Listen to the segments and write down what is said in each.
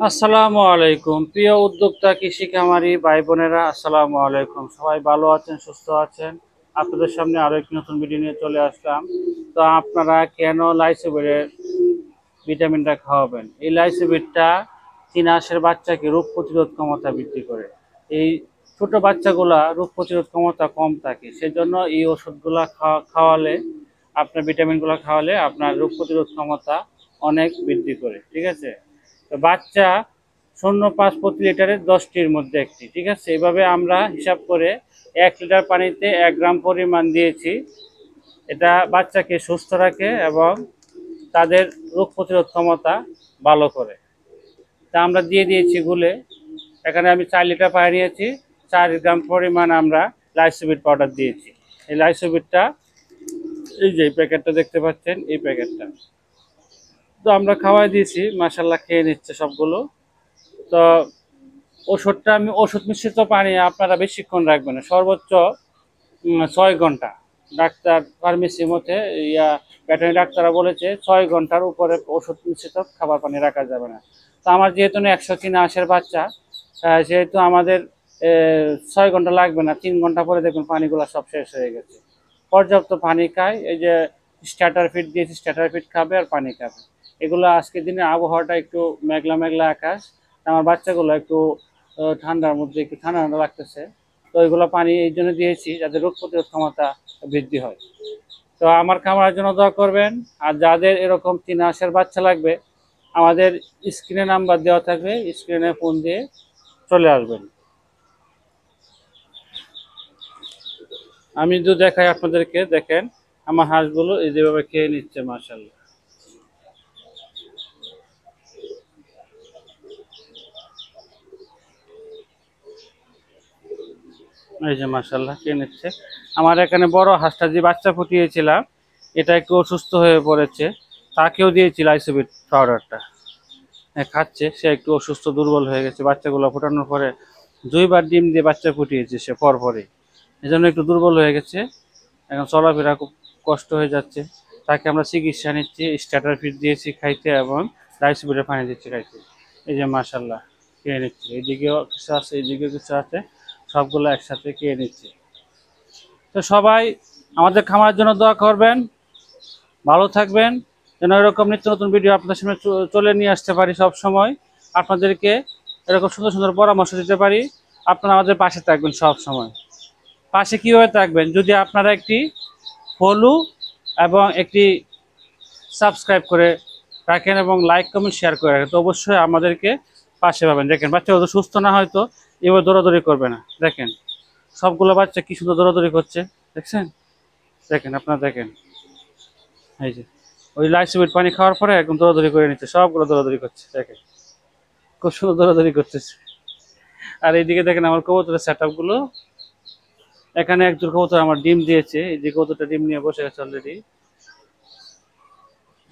আসসালামু আলাইকুম প্রিয় উদ্যোক্তা কৃষি খামারি ভাই বোনেরা, আসসালামু আলাইকুম। সবাই ভালো আছেন, সুস্থ আছেন? আপনাদের সামনে আরো একটি নতুন ভিডিও নিয়ে চলে আসলাম। তো আপনারা কেন লাইসোবিটের ভিটামিনটা খাওয়াবেন? এই লাইসোবিটটা চীনা হাঁসের বাচ্চাকে রোগ প্রতিরোধ ক্ষমতা বৃদ্ধি করে। এই ছোট বাচ্চাগুলা রোগ প্রতিরোধ ক্ষমতা কম থাকে, সেজন্য এই ওষুধগুলা খাওয়ালে, আপনার ভিটামিনগুলো খাওয়ালে আপনার রোগ প্রতিরোধ ক্ষমতা অনেক বৃদ্ধি করে। ঠিক আছে? তো বাচ্চা 0.5 প্রতি লিটারে 10টির মধ্যে একটি। ঠিক আছে? এভাবে আমরা হিসাব করে 1 লিটার পানিতে 1 গ্রাম পরিমাণ দিয়েছি। এটা বাচ্চাকে সুস্থ রাখে এবং তাদের রোগ প্রতিরোধ ক্ষমতা ভালো করে। তা আমরা দিয়ে দিয়েছি গুলে। এখানে আমি 4 লিটার পানি নিয়েছি, 4 গ্রাম পরিমাণ আমরা লাইসোবিট পাউডার দিয়েছি। এই লাইসোবিটটা, এই যে প্যাকেটটা দেখতে পাচ্ছেন, এই প্যাকেটটা তো আমরা খাওয়াই দিয়েছি, মাশাল্লাহ খেয়ে নিচ্ছে সবগুলো। তো ওষুধটা, আমি ওষুধ মিশ্রিত পানি আপনারা বেশিক্ষণ রাখবেন না, সর্বোচ্চ 6 ঘন্টা। ডাক্তার ফার্মেসির মধ্যে ভেটেরিনারি ডাক্তাররা বলেছে 6 ঘন্টার উপরে ওষুধ মিশ্রিত খাবার পানি রাখা যাবে না। তো আমার যেহেতু 100 চীনা হাঁসের বাচ্চা, সেহেতু আমাদের 6 ঘন্টা লাগবে না, 3 ঘন্টা পরে দেখুন পানিগুলো সব শেষ হয়ে গেছে। পর্যাপ্ত পানি খায়, এই যে স্টার্টার ফিড দিয়েছি, স্টার্টার ফিড খাবে আর পানি খাবে। এগুলো আজকের দিনে আবহাওয়াটা একটু মেঘলা মেঘলা আকাশ, আমার বাচ্চাগুলো একটু ঠান্ডার মধ্যে একটু ঠান্ডা ঠান্ডা লাগতেছে। তো এগুলো পানি এই জন্য দিয়েছি যাতে রোগ প্রতিরোধ ক্ষমতা বৃদ্ধি হয়। তো আমার খামারের জন্য দোয়া করবেন। আর যাদের এরকম চীনা হাঁসের বাচ্চা লাগবে, আমাদের স্ক্রিনে নাম্বার দেওয়া থাকবে, স্ক্রিনে ফোন দিয়ে চলে আসবেন। আমি যদি দেখাই আপনাদেরকে, দেখেন আমার হাঁসগুলো এই যেভাবে খেয়ে নিচ্ছে, মাশাআল্লাহ। এই যে মাশাআল্লাহ খেয়ে নিচ্ছে। আমার এখানে বড় হাঁসটা যে বাচ্চা ফুটিয়েছিলাম, এটা একটু অসুস্থ হয়ে পড়েছে, তাকেও দিয়েছি লাইসোবিট পাউডারটা। খাচ্ছে, সে একটু অসুস্থ দুর্বল হয়ে গেছে। বাচ্চাগুলো ফোটানোর পরে 2বার ডিম দিয়ে বাচ্চা ফুটিয়েছে সে পরপরই, এই জন্য একটু দুর্বল হয়ে গেছে। এখন চলাফেরা খুব কষ্ট হয়ে যাচ্ছে। তাকে আমরা চিকিৎসা নিচ্ছি, স্টার্টার ফিড দিয়েছি খাইতে এবং লাইসোবিটের পানি দিচ্ছি খাইতে। এই যে মাশাল্লাহ খেয়ে নিচ্ছে, এইদিকেও কিছু আছে, এইদিকেও কিছু আছে, সবগুলো একসাথে খেয়ে নিচ্ছে। তো সবাই আমাদের খামারের জন্য দোয়া করবেন, ভালো থাকবেন, যেন এরকম নিত্য নতুন ভিডিও আপনাদের সামনে চলে নিয়ে আসতে পারি। সব সময় আপনাদেরকে এরকম সুন্দর সুন্দর পরামর্শ দিতে পারি। আপনারা আমাদের পাশে থাকবেন সব সময়। পাশে কীভাবে থাকবেন? যদি আপনারা একটি ফলো এবং একটি সাবস্ক্রাইব করে রাখেন এবং লাইক কমেন্ট শেয়ার করে রাখেন, তো অবশ্যই আমাদেরকে পাশে পাবেন। দেখেন বাচ্চা হয়তো সুস্থ না, হয়তো এবার দৌড়াদৌড়ি করবে না। দেখেন সবগুলো বাচ্চা কি সুন্দর দৌড়াদৌড়ি করছে, দেখছেন? দেখেন, আপনারা দেখেন, এই যে ওই লাইসোবিট পানি খাওয়ার পরে একদম দৌড়াদৌড়ি করে নিচ্ছে, সবগুলো দৌড়াদৌড়ি করছে, দেখেন খুব সুন্দর দৌড়াদৌড়ি করতেছে। আর এইদিকে দেখেন আমার কবুতরের সেট আপ গুলো। এখানে একজন কবুতর আমার ডিম দিয়েছে, এই যে কবুতরটা ডিম নিয়ে বসে গেছে অলরেডি।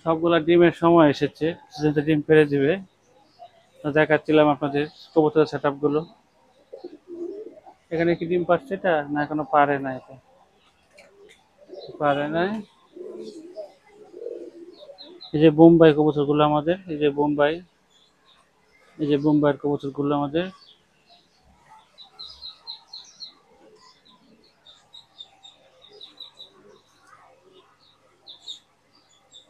সবগুলা ডিমের সময় এসেছে, ডিম পেড়ে দিবে। তো দেখাচ্ছিলাম আপনাদের কবুতরের সেট আপ গুলো। এখানে কি ডিম পাচ্ছে এটা? না এখনো পারে না, এটা পারে নাই। এই যে বোম্বাই কবুতর গুলো আমাদের, এই যে বোম্বাই, এই যে বোম্বাইয়ের কবুতর গুলো আমাদের।